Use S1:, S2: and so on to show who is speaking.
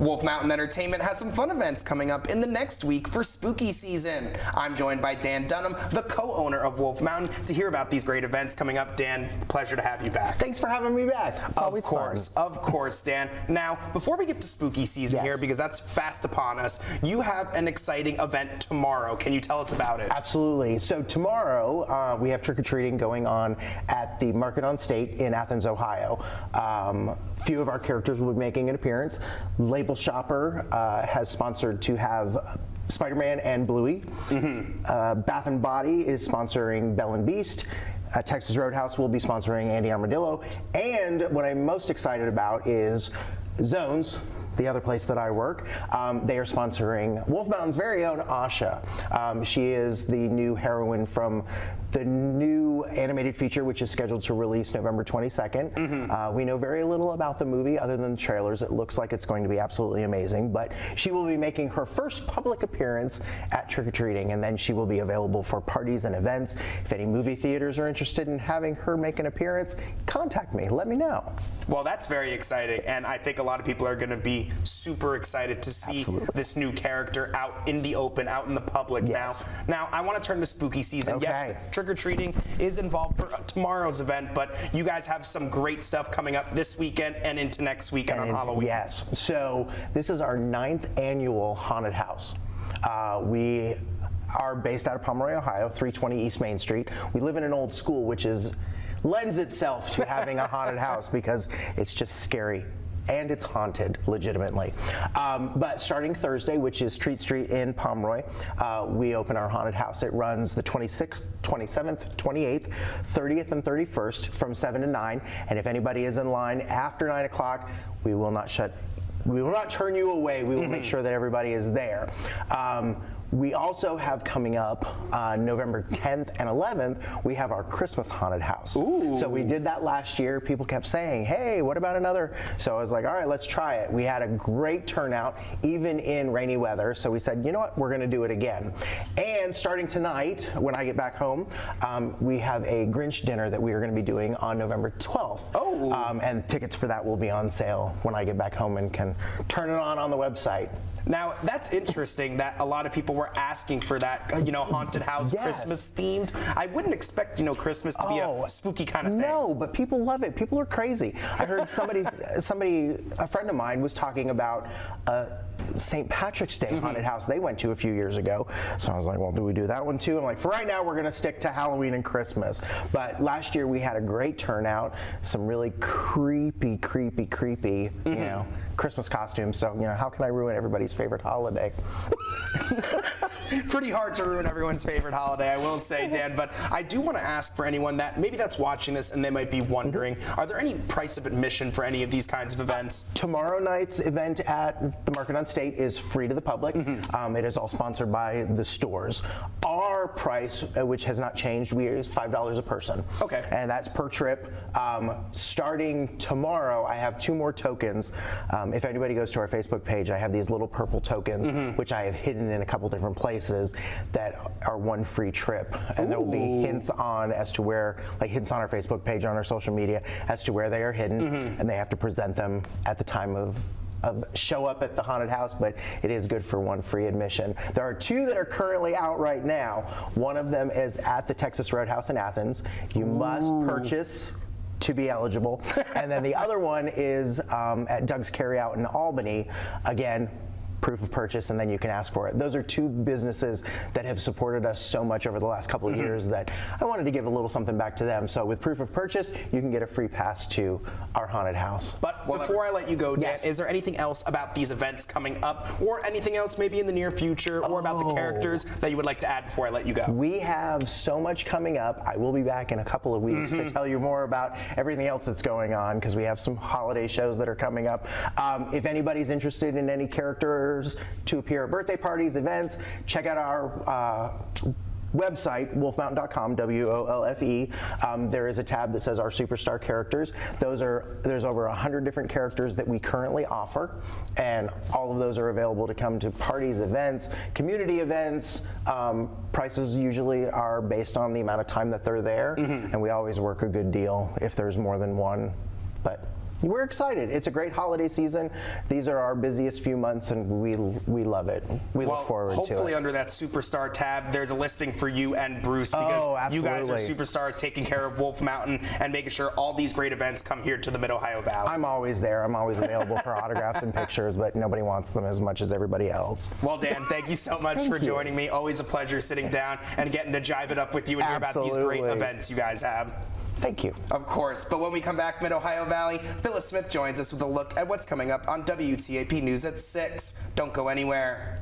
S1: Wolfe Mountain Entertainment has some fun events coming up in the next week for spooky season. I'm joined by Dan Dunham, the co-owner of Wolfe Mountain, to hear about these great events coming up. Dan, pleasure to have you back.
S2: Thanks for having me back. It's always fun.
S1: Of course, Dan. Now, before we get to spooky season here, because that's fast upon us, you have an exciting event tomorrow. Can you tell us about it?
S2: Absolutely. So tomorrow, we have trick-or-treating going on at the Market on State in Athens, Ohio. Few of our characters will be making an appearance. Label Shopper has sponsored to have Spider-Man and Bluey. Bath and Body is sponsoring Belle and Beast. Texas Roadhouse will be sponsoring Andy Armadillo. And what I'm most excited about is Zones, the other place that I work. They are sponsoring Wolfe Mountain's very own Asha. She is the new heroine from the new animated feature, which is scheduled to release November 22nd. We know very little about the movie other than the trailers. It looks like it's going to be absolutely amazing, but she will be making her first public appearance at trick-or-treating, and then she will be available for parties and events. If any movie theaters are interested in having her make an appearance, contact me, let me know.
S1: Well, that's very exciting, and I think a lot of people are going to be super excited to see this new character out in the open, out in the public now. I want to turn to spooky season. Yes, trick-or-treating is involved for tomorrow's event, but you guys have some great stuff coming up this weekend and into next weekend on Halloween.
S2: Yes, so this is our 9th annual haunted house. We are based out of Pomeroy, Ohio, 320 East Main Street. We live in an old school, which lends itself to having a haunted house because it's just scary. And it's haunted, legitimately. But starting Thursday, which is Treat Street in Pomeroy, we open our haunted house. It runs the 26th, 27th, 28th, 30th, and 31st from 7 to 9. And if anybody is in line after 9 o'clock, we will not turn you away. We will make sure that everybody is there. We also have coming up November 10th and 11th, we have our Christmas haunted house. So we did that last year. People kept saying, hey, what about another? So I was like, all right, let's try it. We had a great turnout, even in rainy weather. So we said, you know what, we're going to do it again. And starting tonight, when I get back home, we have a Grinch dinner that we are going to be doing on November 12th. And tickets for that will be on sale when I get back home and can turn it on the website.
S1: Now, that's interesting that a lot of people were asking for that, haunted house, Christmas themed. I wouldn't expect, Christmas to be a spooky kind of thing.
S2: No, but people love it. People are crazy. I heard a friend of mine was talking about St. Patrick's Day haunted house they went to a few years ago. So I was like, well, do we do that one too? I'm like, for right now, we're going to stick to Halloween and Christmas. But last year we had a great turnout, some really creepy, Christmas costumes. So, how can I ruin everybody's favorite holiday?
S1: Pretty hard to ruin everyone's favorite holiday, I will say, Dan. But I do want to ask for anyone that's watching this and they might be wondering, are there any price of admission for any of these kinds of events?
S2: Tomorrow night's event at the Market on State is free to the public. It is all sponsored by the stores. Our price, which has not changed, is $5 a person.
S1: Okay.
S2: And that's per trip. Starting tomorrow, I have 2 more tokens. If anybody goes to our Facebook page, I have these little purple tokens, which I have hidden in a couple different places that are 1 free trip. And there will be hints on as to where, hints on our Facebook page, on our social media, as to where they are hidden. And they have to present them at the time of show up at the haunted house, but it is good for 1 free admission. There are 2 that are currently out right now. One of them is at the Texas Roadhouse in Athens. You must purchase to be eligible. And then the other one is at Doug's Carryout in Albany. Again, proof of purchase, and then you can ask for it. Those are 2 businesses that have supported us so much over the last couple of years that I wanted to give a little something back to them. So with proof of purchase, you can get a free pass to our haunted house.
S1: But before I let you go, Dan, is there anything else about these events coming up, or anything else maybe in the near future, or about the characters that you would like to add before I let you go?
S2: We have so much coming up. I will be back in a couple of weeks to tell you more about everything else that's going on, because we have some holiday shows that are coming up. If anybody's interested in any character to appear at birthday parties, events, check out our website, wolfemountain.com, WOLFE. There is a tab that says our superstar characters. There's over 100 different characters that we currently offer, and all of those are available to come to parties, events, community events. Prices usually are based on the amount of time that they're there, and we always work a good deal if there's more than one. But We're excited. It's a great holiday season. These are our busiest few months, and we love it. We look forward to it.
S1: Hopefully under that superstar tab, there's a listing for you and Bruce, because you guys are superstars taking care of Wolfe Mountain and making sure all these great events come here to the Mid-Ohio Valley.
S2: I'm always there. I'm always available for autographs and pictures, but nobody wants them as much as everybody else.
S1: Well, Dan, thank you so much for joining me. Always a pleasure sitting down and getting to jive it up with you and hear about these great events you guys have.
S2: Thank you.
S1: Of course, but when we come back, Mid-Ohio Valley, Phyllis Smith joins us with a look at what's coming up on WTAP News at 6. Don't go anywhere.